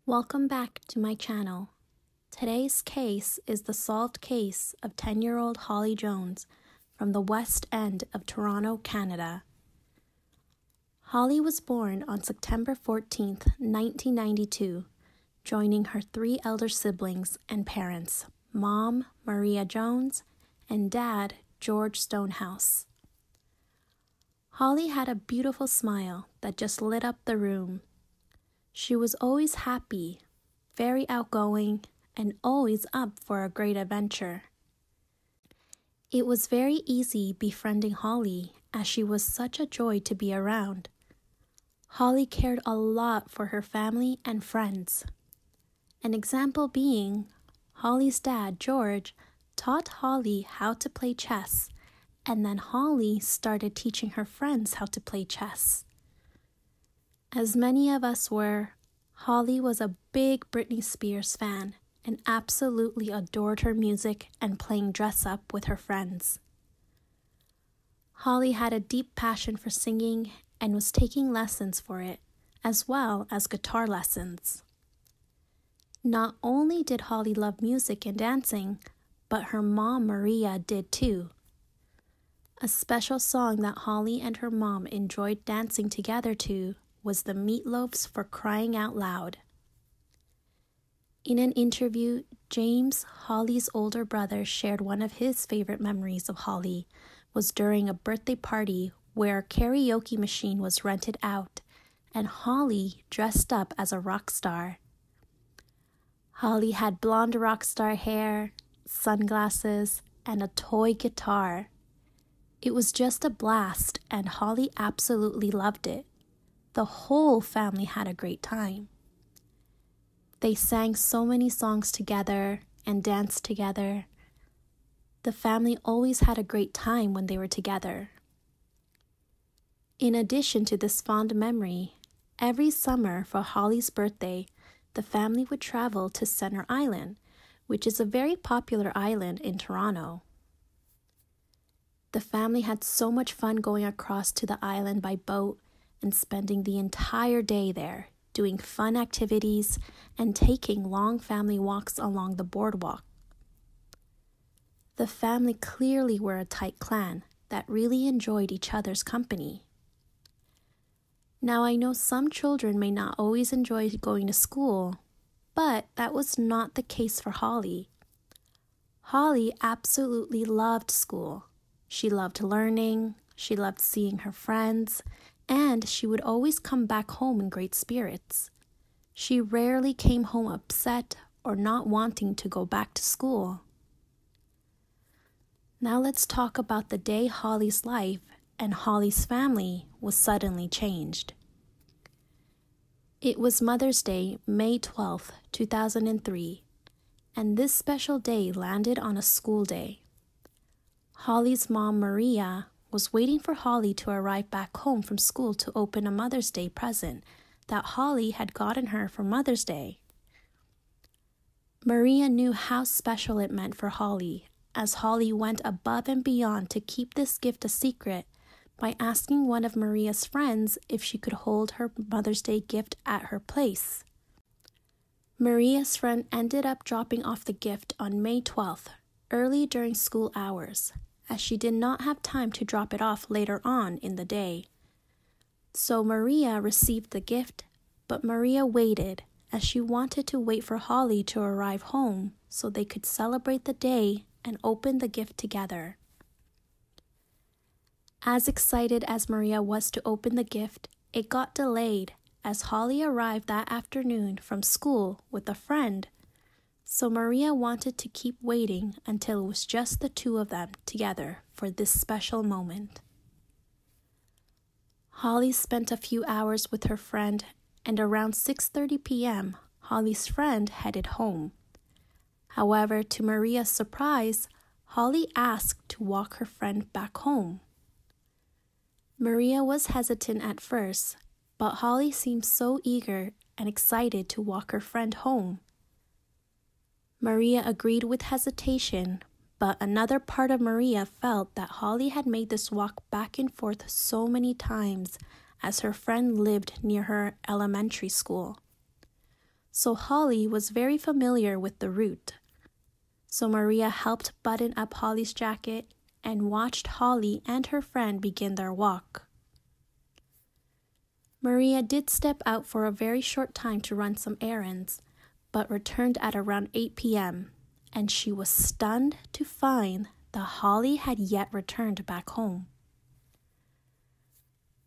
Welcome back to my channel. Today's case is the solved case of 10-year-old Holly Jones from the West End of Toronto, Canada. Holly was born on September 14th, 1992, joining her three elder siblings and parents, Mom, Maria Jones, and Dad, George Stonehouse. Holly had a beautiful smile that just lit up the room. She was always happy, very outgoing, and always up for a great adventure. It was very easy befriending Holly as she was such a joy to be around. Holly cared a lot for her family and friends. An example being, Holly's dad, George, taught Holly how to play chess, and then Holly started teaching her friends how to play chess. As many of us were, Holly was a big Britney Spears fan and absolutely adored her music and playing dress-up with her friends. Holly had a deep passion for singing and was taking lessons for it, as well as guitar lessons. Not only did Holly love music and dancing, but her mom, Maria, did too. A special song that Holly and her mom enjoyed dancing together to was the Meatloaf's For Crying Out Loud. In an interview, James, Holly's older brother, shared one of his favorite memories of Holly was during a birthday party where a karaoke machine was rented out and Holly dressed up as a rock star. Holly had blonde rock star hair, sunglasses, and a toy guitar. It was just a blast, and Holly absolutely loved it. The whole family had a great time. They sang so many songs together and danced together. The family always had a great time when they were together. In addition to this fond memory, every summer for Holly's birthday, the family would travel to Center Island, which is a very popular island in Toronto. The family had so much fun going across to the island by boat and spending the entire day there, doing fun activities and taking long family walks along the boardwalk. The family clearly were a tight clan that really enjoyed each other's company. Now, I know some children may not always enjoy going to school, but that was not the case for Holly. Holly absolutely loved school. She loved learning, she loved seeing her friends, and she would always come back home in great spirits. She rarely came home upset or not wanting to go back to school. Now let's talk about the day Holly's life and Holly's family was suddenly changed. It was Mother's Day, May 12th, 2003, and this special day landed on a school day. Holly's mom, Maria, was waiting for Holly to arrive back home from school to open a Mother's Day present that Holly had gotten her for Mother's Day. Maria knew how special it meant for Holly, as Holly went above and beyond to keep this gift a secret by asking one of Maria's friends if she could hold her Mother's Day gift at her place. Maria's friend ended up dropping off the gift on May 12th, early during school hours, as she did not have time to drop it off later on in the day. So Maria received the gift, but Maria waited as she wanted to wait for Holly to arrive home so they could celebrate the day and open the gift together. As excited as Maria was to open the gift, it got delayed as Holly arrived that afternoon from school with a friend. So Maria wanted to keep waiting until it was just the two of them together for this special moment. Holly spent a few hours with her friend, and around 6:30 p.m., Holly's friend headed home. However, to Maria's surprise, Holly asked to walk her friend back home. Maria was hesitant at first, but Holly seemed so eager and excited to walk her friend home. Maria agreed with hesitation, but another part of Maria felt that Holly had made this walk back and forth so many times as her friend lived near her elementary school. so Holly was very familiar with the route. So Maria helped button up Holly's jacket and watched Holly and her friend begin their walk. Maria did step out for a very short time to run some errands, but returned at around 8 p.m., and she was stunned to find that Holly had yet returned back home.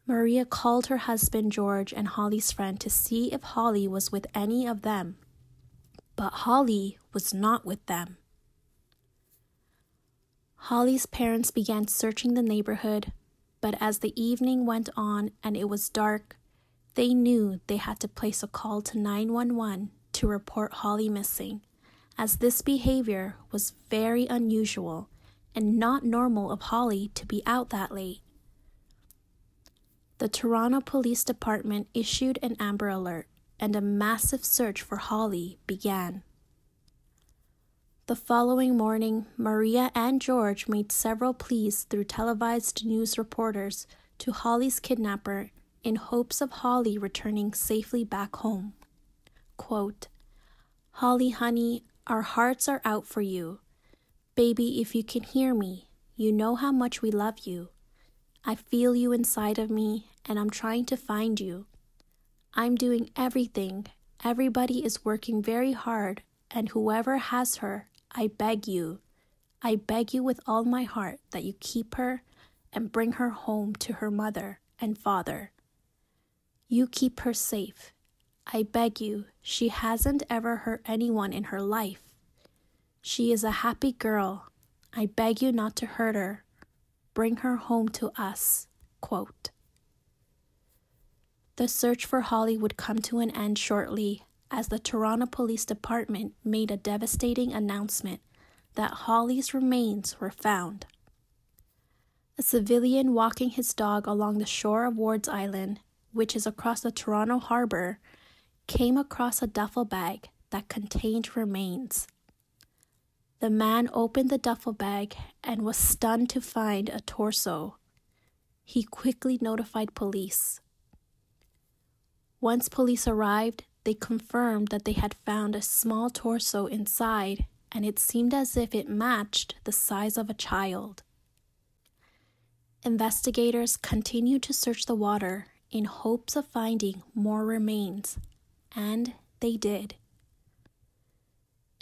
Maria called her husband George and Holly's friend to see if Holly was with any of them, but Holly was not with them. Holly's parents began searching the neighborhood, but as the evening went on and it was dark, they knew they had to place a call to 911 to report Holly missing, as this behavior was very unusual and not normal of Holly to be out that late. The Toronto Police Department issued an Amber Alert, and a massive search for Holly began. The following morning, Maria and George made several pleas through televised news reporters to Holly's kidnapper in hopes of Holly returning safely back home. Quote, "Holly, honey, our hearts are out for you. Baby, if you can hear me, you know how much we love you. I feel you inside of me, and I'm trying to find you. I'm doing everything. Everybody is working very hard, and whoever has her, I beg you with all my heart that you keep her and bring her home to her mother and father. You keep her safe. I beg you, she hasn't ever hurt anyone in her life. She is a happy girl. I beg you not to hurt her. Bring her home to us." Quote. The search for Holly would come to an end shortly, as the Toronto Police Department made a devastating announcement that Holly's remains were found. A civilian walking his dog along the shore of Ward's Island, which is across the Toronto Harbour, came across a duffel bag that contained remains. The man opened the duffel bag and was stunned to find a torso. He quickly notified police. Once police arrived, they confirmed that they had found a small torso inside, and it seemed as if it matched the size of a child. Investigators continued to search the water in hopes of finding more remains, and they did.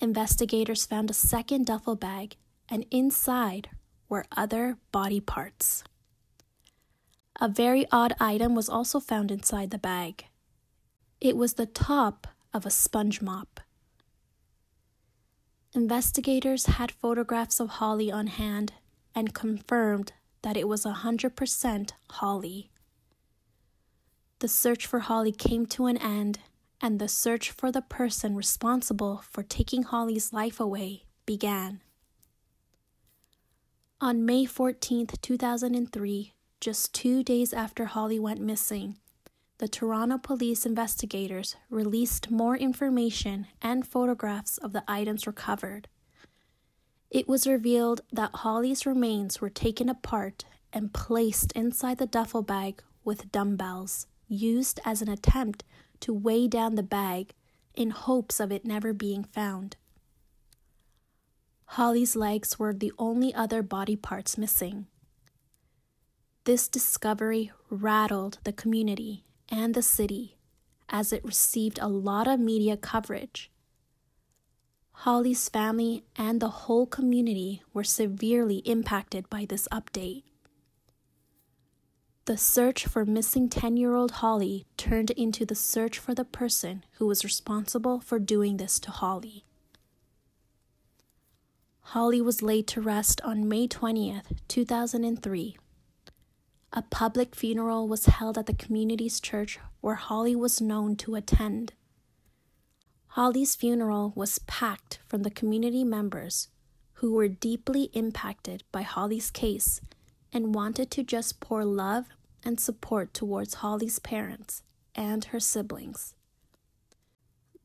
Investigators found a second duffel bag, and inside were other body parts. A very odd item was also found inside the bag. It was the top of a sponge mop. Investigators had photographs of Holly on hand and confirmed that it was 100% Holly. The search for Holly came to an end, and the search for the person responsible for taking Holly's life away began. On May 14, 2003, just 2 days after Holly went missing, the Toronto police investigators released more information and photographs of the items recovered. It was revealed that Holly's remains were taken apart and placed inside the duffel bag with dumbbells, used as an attempt to weigh down the bag in hopes of it never being found. Holly's legs were the only other body parts missing. This discovery rattled the community and the city, as it received a lot of media coverage. Holly's family and the whole community were severely impacted by this update. The search for missing 10-year-old Holly turned into the search for the person who was responsible for doing this to Holly. Holly was laid to rest on May 20th, 2003. A public funeral was held at the community's church where Holly was known to attend. Holly's funeral was packed from the community members who were deeply impacted by Holly's case and wanted to just pour love and support towards Holly's parents and her siblings.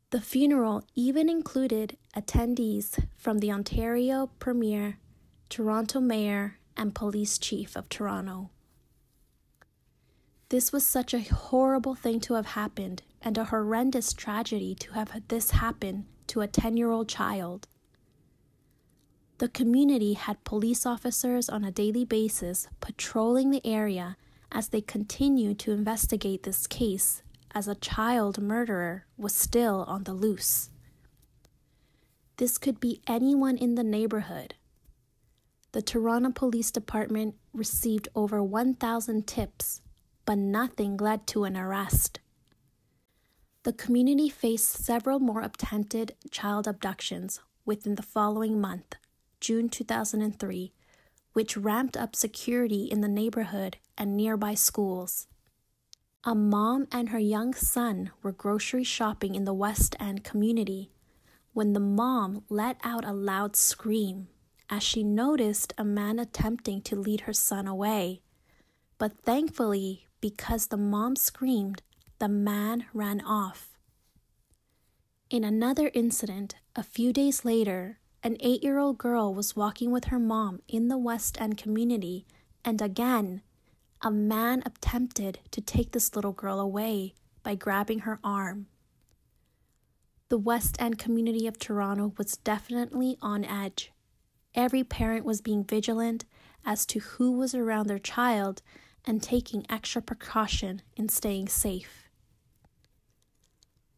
The funeral even included attendees from the Ontario Premier, Toronto Mayor, and Police Chief of Toronto. This was such a horrible thing to have happened, and a horrendous tragedy to have this happen to a 10-year-old child. The community had police officers on a daily basis patrolling the area as they continued to investigate this case, as a child murderer was still on the loose. This could be anyone in the neighborhood. The Toronto Police Department received over 1,000 tips, but nothing led to an arrest. The community faced several more attempted child abductions within the following month, June 2003, which ramped up security in the neighborhood and nearby schools. A mom and her young son were grocery shopping in the West End community when the mom let out a loud scream as she noticed a man attempting to lead her son away. But thankfully, because the mom screamed, the man ran off. In another incident, a few days later, an 8-year-old girl was walking with her mom in the West End community, and again, a man attempted to take this little girl away by grabbing her arm. The West End community of Toronto was definitely on edge. Every parent was being vigilant as to who was around their child and taking extra precaution in staying safe.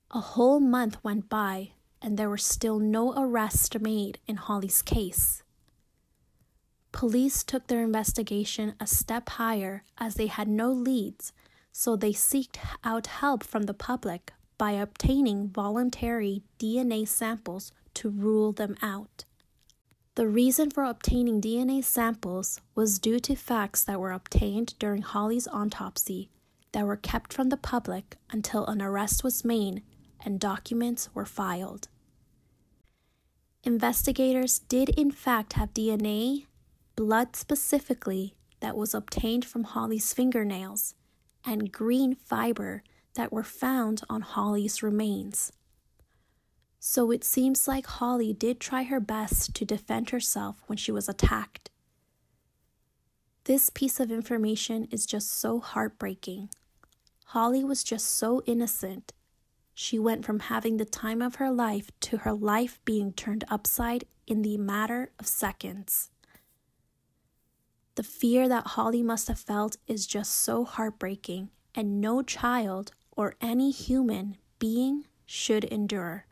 A whole month went by, and there were still no arrests made in Holly's case. Police took their investigation a step higher as they had no leads, so they sought out help from the public by obtaining voluntary DNA samples to rule them out. The reason for obtaining DNA samples was due to facts that were obtained during Holly's autopsy that were kept from the public until an arrest was made and documents were filed. Investigators did in fact have DNA, blood specifically, that was obtained from Holly's fingernails, and green fiber that were found on Holly's remains. So it seems like Holly did try her best to defend herself when she was attacked. This piece of information is just so heartbreaking. Holly was just so innocent. She went from having the time of her life to her life being turned upside in the matter of seconds. The fear that Holly must have felt is just so heartbreaking, and no child or any human being should endure.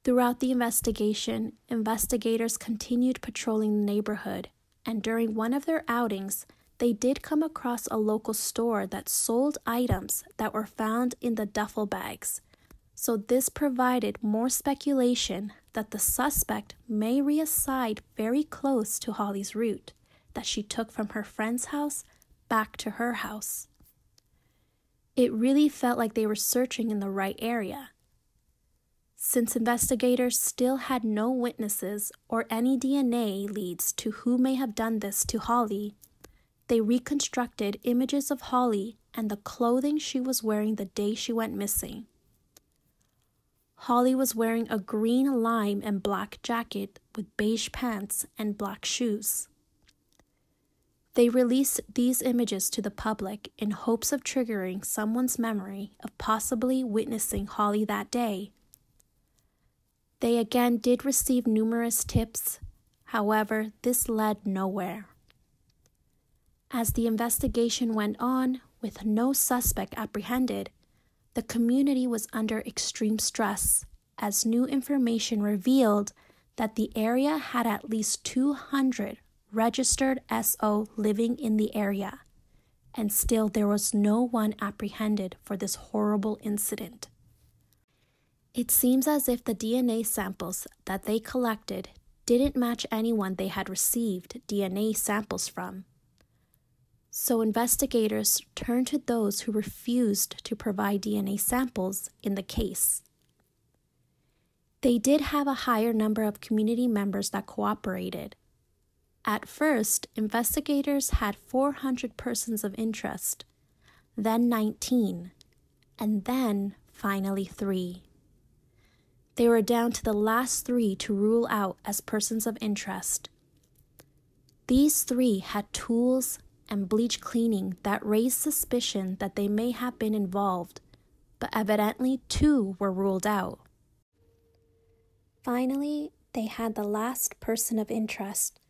Throughout the investigation, investigators continued patrolling the neighborhood, and during one of their outings, they did come across a local store that sold items that were found in the duffel bags. So this provided more speculation that the suspect may reside very close to Holly's route that she took from her friend's house back to her house. It really felt like they were searching in the right area. Since investigators still had no witnesses or any DNA leads to who may have done this to Holly, they reconstructed images of Holly and the clothing she was wearing the day she went missing. Holly was wearing a green lime and black jacket with beige pants and black shoes. They released these images to the public in hopes of triggering someone's memory of possibly witnessing Holly that day. They again did receive numerous tips, however, this led nowhere. As the investigation went on, with no suspect apprehended, the community was under extreme stress as new information revealed that the area had at least 200 registered SO living in the area, and still there was no one apprehended for this horrible incident. It seems as if the DNA samples that they collected didn't match anyone they had received DNA samples from. So investigators turned to those who refused to provide DNA samples in the case. They did have a higher number of community members that cooperated. At first, investigators had 400 persons of interest, then 19, and then finally 3. They were down to the last 3 to rule out as persons of interest. These 3 had tools and bleach cleaning that raised suspicion that they may have been involved, but evidently 2 were ruled out. Finally, they had the last person of interest,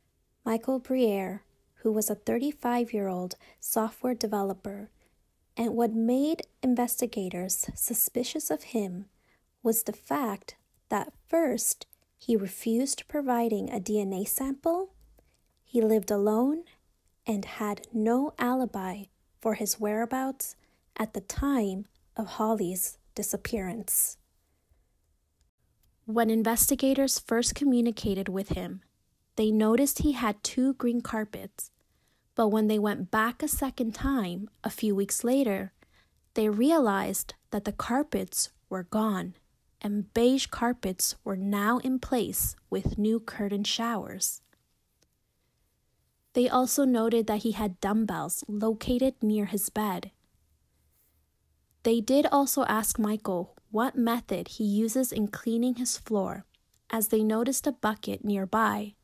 Michael Briere, who was a 35-year-old software developer, and what made investigators suspicious of him was the fact that first, he refused providing a DNA sample, he lived alone, and had no alibi for his whereabouts at the time of Holly's disappearance. When investigators first communicated with him, they noticed he had 2 green carpets, but when they went back a second time, a few weeks later, they realized that the carpets were gone, and beige carpets were now in place with new curtain showers. They also noted that he had dumbbells located near his bed. They did also ask Michael what method he uses in cleaning his floor, as they noticed a bucket nearby,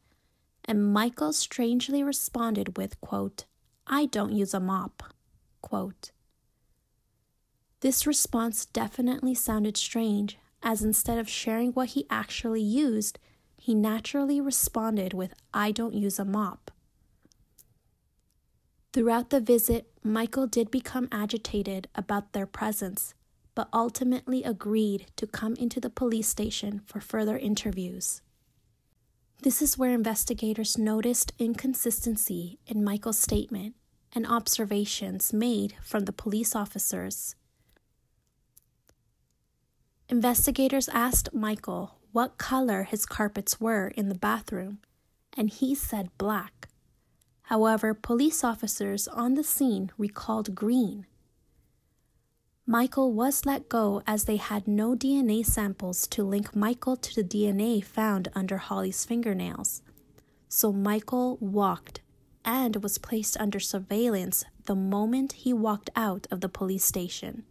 and Michael strangely responded with, quote, "I don't use a mop," quote. This response definitely sounded strange, as instead of sharing what he actually used, he naturally responded with, "I don't use a mop." Throughout the visit, Michael did become agitated about their presence, but ultimately agreed to come into the police station for further interviews. This is where investigators noticed inconsistency in Michael's statement and observations made from the police officers. Investigators asked Michael what color his carpets were in the bathroom, and he said black. However, police officers on the scene recalled green. Michael was let go as they had no DNA samples to link Michael to the DNA found under Holly's fingernails. So Michael walked and was placed under surveillance the moment he walked out of the police station.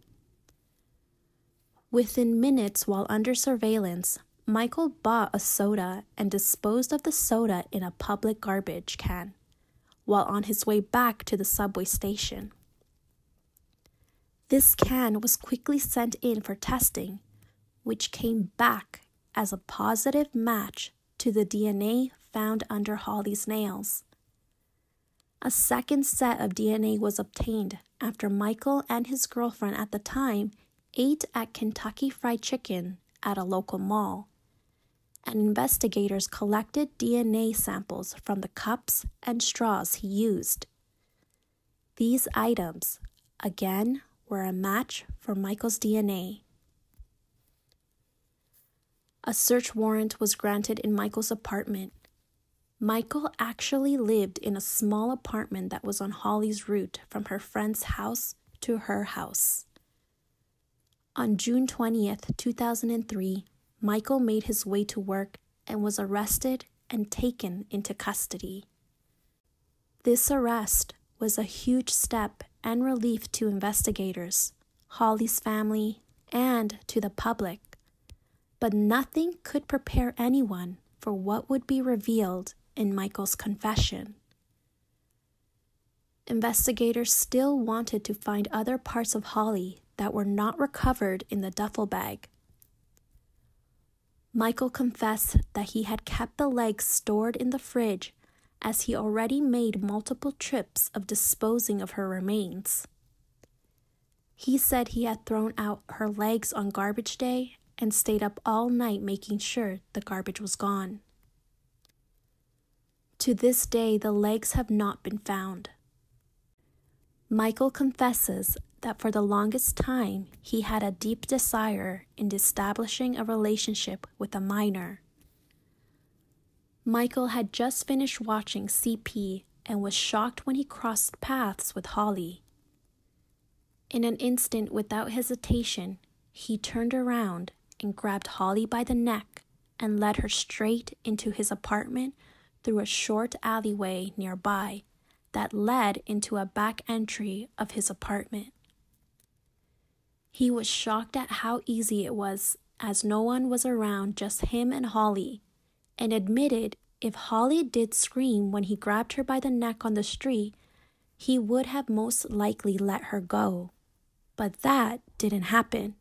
Within minutes while under surveillance, Michael bought a soda and disposed of the soda in a public garbage can, while on his way back to the subway station. This can was quickly sent in for testing, which came back as a positive match to the DNA found under Holly's nails. A second set of DNA was obtained after Michael and his girlfriend at the time ate at Kentucky Fried Chicken at a local mall, and investigators collected DNA samples from the cups and straws he used. These items, again, were a match for Michael's DNA. A search warrant was granted in Michael's apartment. Michael actually lived in a small apartment that was on Holly's route from her friend's house to her house. On June 20th, 2003, Michael made his way to work and was arrested and taken into custody. This arrest was a huge step and relief to investigators, Holly's family, and to the public, but nothing could prepare anyone for what would be revealed in Michael's confession. Investigators still wanted to find other parts of Holly that were not recovered in the duffel bag. Michael confessed that he had kept the legs stored in the fridge as he already made multiple trips of disposing of her remains. He said he had thrown out her legs on garbage day and stayed up all night making sure the garbage was gone. To this day, the legs have not been found. Michael confesses that for the longest time, he had a deep desire in establishing a relationship with a minor. Michael had just finished watching CP and was shocked when he crossed paths with Holly. In an instant, without hesitation, he turned around and grabbed Holly by the neck and led her straight into his apartment through a short alleyway nearby that led into a back entry of his apartment. He was shocked at how easy it was, as no one was around, just him and Holly, and admitted if Holly did scream when he grabbed her by the neck on the street, he would have most likely let her go. But that didn't happen.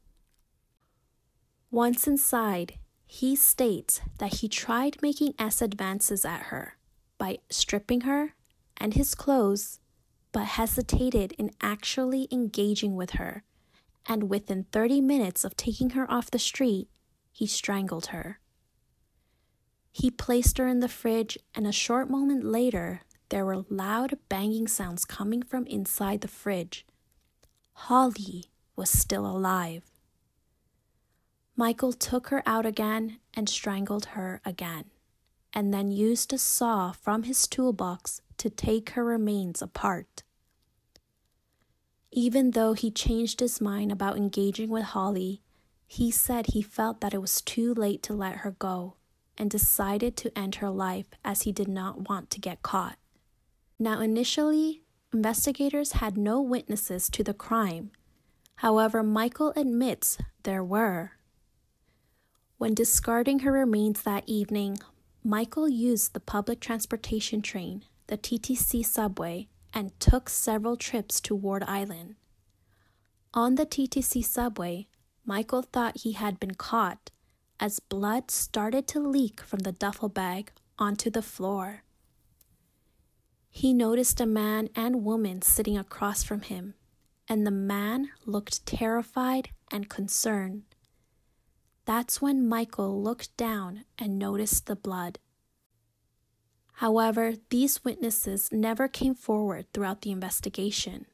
Once inside, he states that he tried making advances at her by stripping her and his clothes, but hesitated in actually engaging with her, and within 30 minutes of taking her off the street, he strangled her. He placed her in the fridge, and a short moment later, there were loud banging sounds coming from inside the fridge. Holly was still alive. Michael took her out again and strangled her again, and then used a saw from his toolbox to take her remains apart. Even though he changed his mind about engaging with Holly, he said he felt that it was too late to let her go and decided to end her life as he did not want to get caught. Now, initially, investigators had no witnesses to the crime. However, Michael admits there were. When discarding her remains that evening, Michael used the public transportation train, the TTC subway, and took several trips to Ward Island. On the TTC subway, Michael thought he had been caught as blood started to leak from the duffel bag onto the floor. He noticed a man and woman sitting across from him, and the man looked terrified and concerned. That's when Michael looked down and noticed the blood. However, these witnesses never came forward throughout the investigation.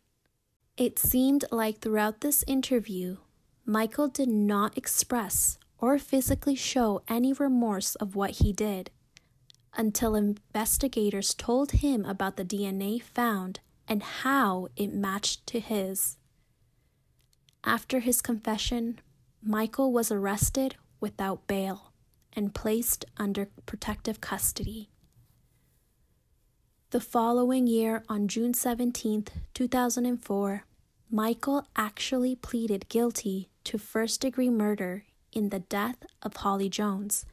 It seemed like throughout this interview, Michael did not express or physically show any remorse of what he did, until investigators told him about the DNA found and how it matched to his. After his confession, Michael was arrested without bail and placed under protective custody. The following year, on June 17, 2004, Michael actually pleaded guilty to first-degree murder in the death of Holly Jones,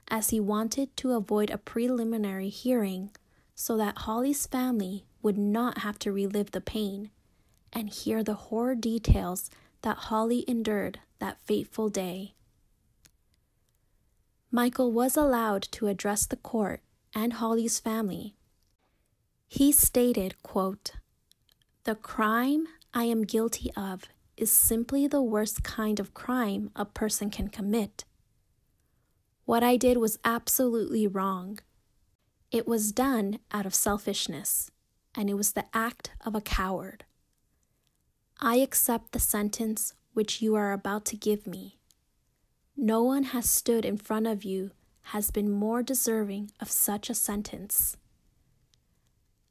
as he wanted to avoid a preliminary hearing so that Holly's family would not have to relive the pain and hear the horror details that Holly endured that fateful day. Michael was allowed to address the court and Holly's family. He stated, quote, "The crime I am guilty of is simply the worst kind of crime a person can commit. What I did was absolutely wrong. It was done out of selfishness, and it was the act of a coward. I accept the sentence which you are about to give me. No one has stood in front of you has been more deserving of such a sentence.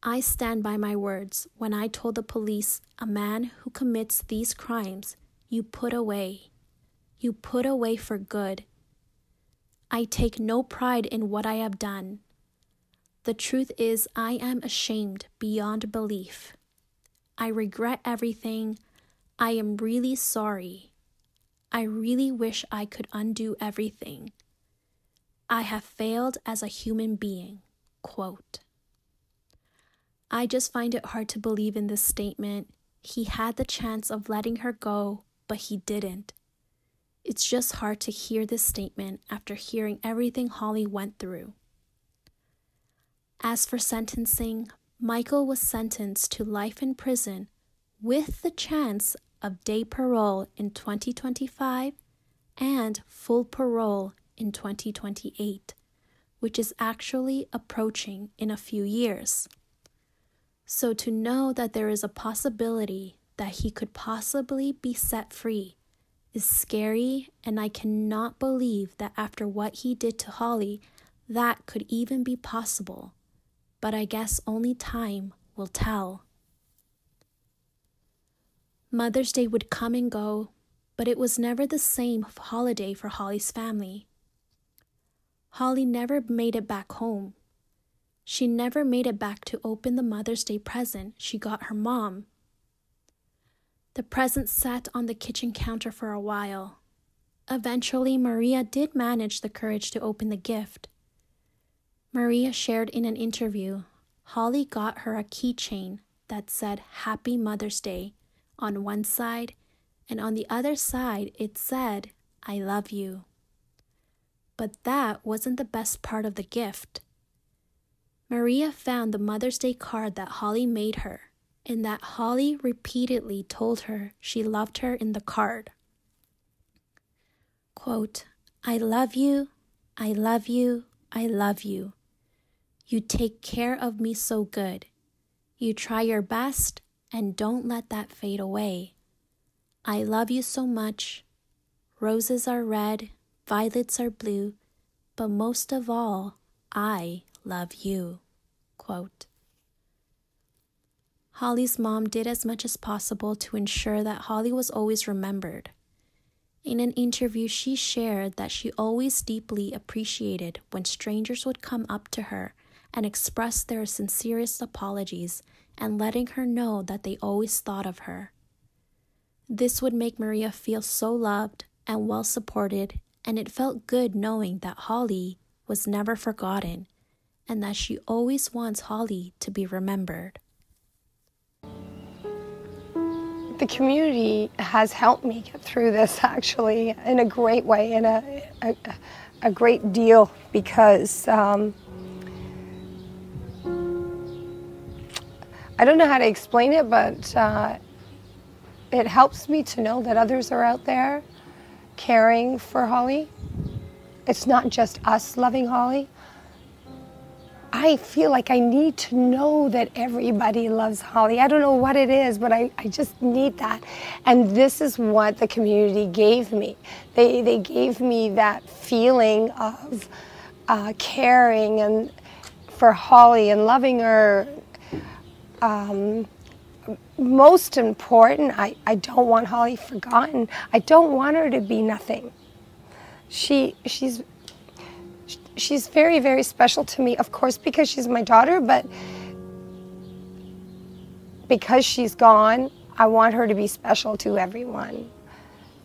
I stand by my words when I told the police a man who commits these crimes you put away for good. I take no pride in what I have done. The truth is I am ashamed beyond belief. I regret everything. I am really sorry. I really wish I could undo everything. I have failed as a human being." Quote. I just find it hard to believe in this statement. He had the chance of letting her go, but he didn't. It's just hard to hear this statement after hearing everything Holly went through. As for sentencing, Michael was sentenced to life in prison with the chance of day parole in 2025 and full parole in 2028, which is actually approaching in a few years. So to know that there is a possibility that he could possibly be set free is scary, and I cannot believe that after what he did to Holly, that could even be possible. But I guess only time will tell. Mother's Day would come and go, but it was never the same holiday for Holly's family. Holly never made it back home. She never made it back to open the Mother's Day present she got her mom. The present sat on the kitchen counter for a while. Eventually, Maria did manage the courage to open the gift. Maria shared in an interview, Holly got her a keychain that said Happy Mother's Day on one side, and on the other side it said I love you. But that wasn't the best part of the gift. Maria found the Mother's Day card that Holly made her, and that Holly repeatedly told her she loved her in the card. Quote, I love you, I love you, I love you. You take care of me so good. You try your best and don't let that fade away. I love you so much. Roses are red, violets are blue, but most of all, I love you. Quote. Holly's mom did as much as possible to ensure that Holly was always remembered. In an interview, she shared that she always deeply appreciated when strangers would come up to her and express their sincerest apologies and letting her know that they always thought of her. This would make Maria feel so loved and well supported, and it felt good knowing that Holly was never forgotten and that she always wants Holly to be remembered. The community has helped me get through this, actually, in a great way, in a great deal, because I don't know how to explain it, but it helps me to know that others are out there caring for Holly. It's not just us loving Holly. I feel like I need to know that everybody loves Holly. I don't know what it is, but I just need that. And this is what the community gave me. They gave me that feeling of caring and for Holly and loving her. Most important, I don't want Holly forgotten. I don't want her to be nothing. She's very, very special to me, of course, because she's my daughter, but because she's gone, I want her to be special to everyone.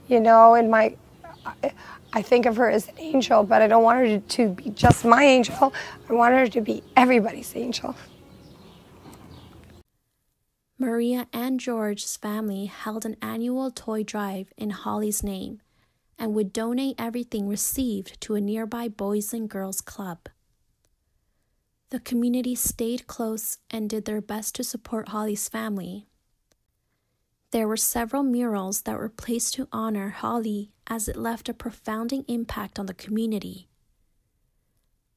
You know, and I think of her as an angel, but I don't want her to be just my angel. I want her to be everybody's angel. Maria and George's family held an annual toy drive in Holly's name and would donate everything received to a nearby Boys and Girls Club. The community stayed close and did their best to support Holly's family. There were several murals that were placed to honor Holly as it left a profound impact on the community.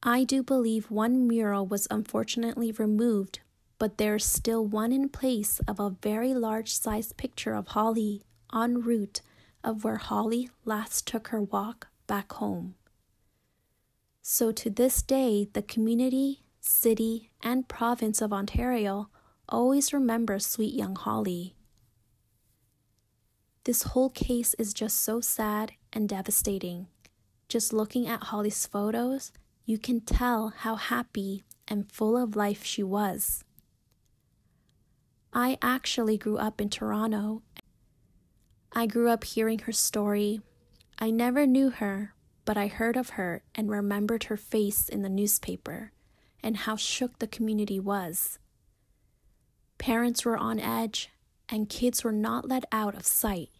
I do believe one mural was unfortunately removed, but there is still one in place of a very large-sized picture of Holly en route of where Holly last took her walk back home. So to this day, the community, city, and province of Ontario always remember sweet young Holly. This whole case is just so sad and devastating. Just looking at Holly's photos, you can tell how happy and full of life she was. I actually grew up in Toronto. I grew up hearing her story. I never knew her, but I heard of her and remembered her face in the newspaper and how shook the community was. Parents were on edge and kids were not let out of sight.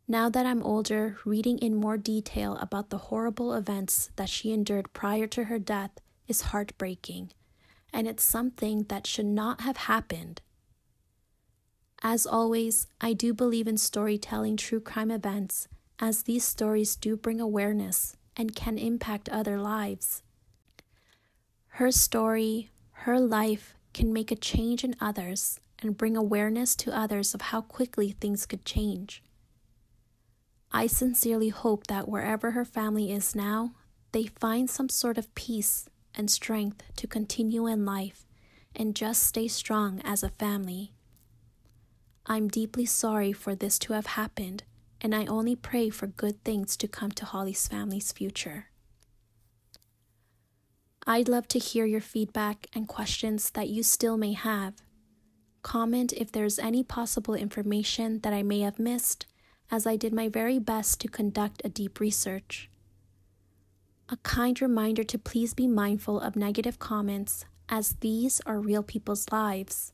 Now that I'm older, reading in more detail about the horrible events that she endured prior to her death is heartbreaking, and it's something that should not have happened. As always, I do believe in storytelling true crime events, as these stories do bring awareness and can impact other lives. Her story, her life, can make a change in others and bring awareness to others of how quickly things could change. I sincerely hope that wherever her family is now, they find some sort of peace and strength to continue in life and just stay strong as a family. I'm deeply sorry for this to have happened, and I only pray for good things to come to Holly's family's future. I'd love to hear your feedback and questions that you still may have. Comment if there's any possible information that I may have missed, as I did my very best to conduct a deep research. A kind reminder to please be mindful of negative comments, as these are real people's lives.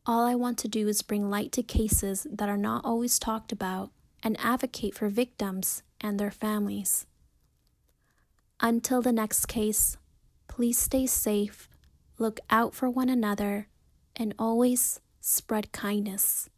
All I want to do is bring light to cases that are not always talked about and advocate for victims and their families. Until the next case, please stay safe, look out for one another, and always spread kindness.